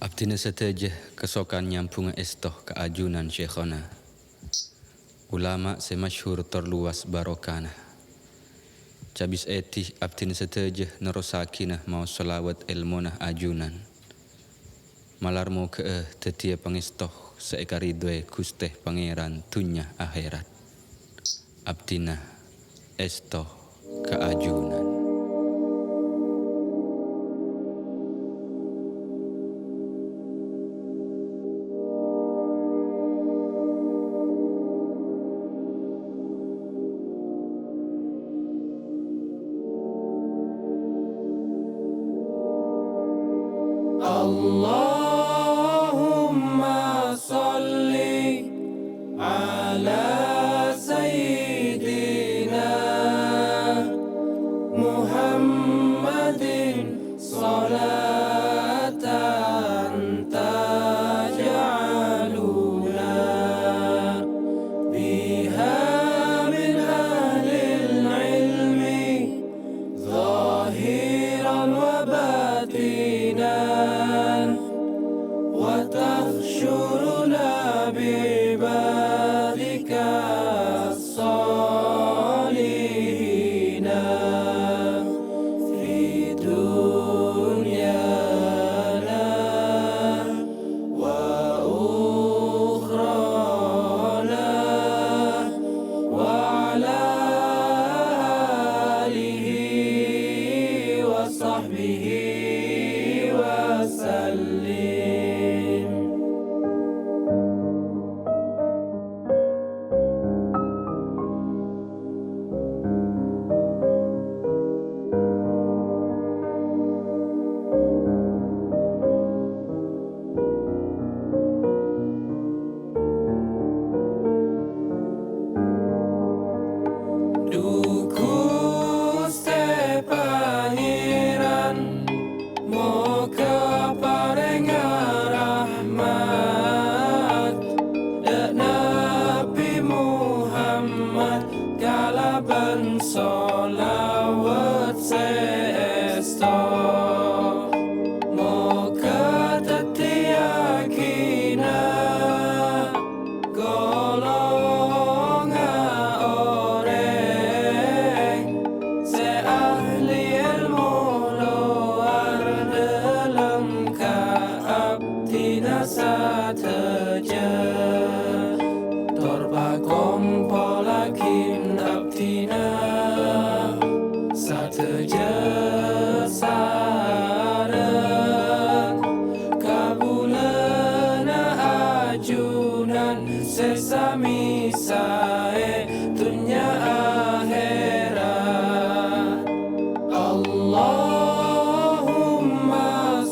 Abdina sateja kesokan nyampunga estoh keajunan syekhona. Ulama semasyhur terluas barokana. Cabis etih abdina sateja nerosakinah mau selawat ilmunah ajunan. Malarmu ke tetia pangestoh seekaridwe kusteh pangeran tunya akhirat. Abdina estoh keajunan. Allahumma salli ala sayyidina Muhammadin salatan taj'aluna biha min ahlil ilmi zahiran wa batinan وتخشرنا بعبادك الصالحين في دنيانا وأخرانا وعلى آله وصحبه وسلم. Duku ste pangeran moga parenga rahmat dan Nabi Muhammad kalaban solawat seesto moga tetia kina golonga oreng se ahli ilmu luar dalam kaabdina sateja torba kompolakin abdina sateja sarang kabulana ajunan sesami sae dunya akhirat. Allahumma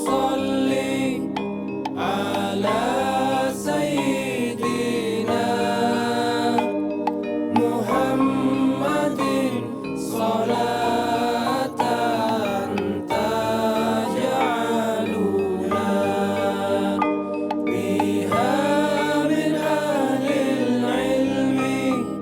salli ala sayyidina Muhammadin salatan taj'aluna biha min ahlil ilmi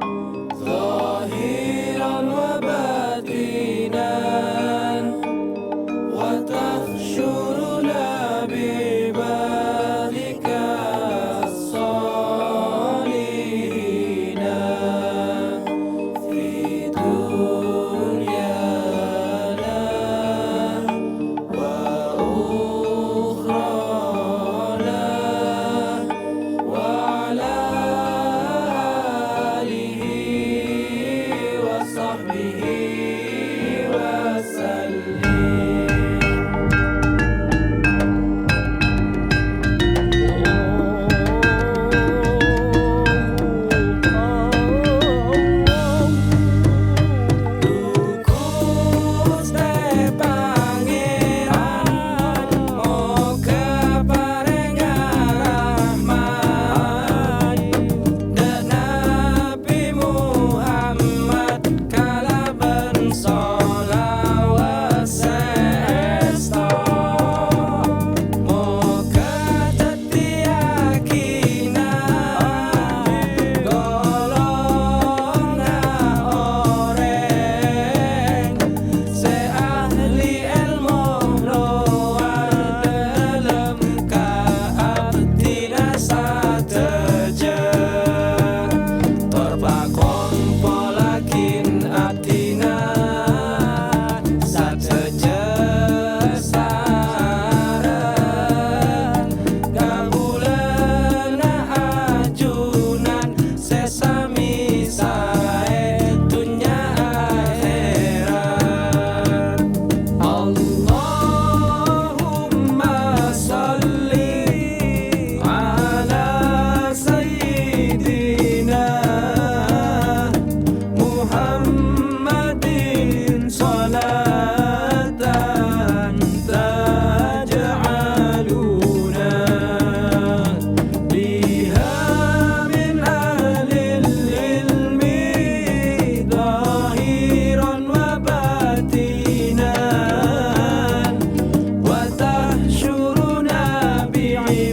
شفيعي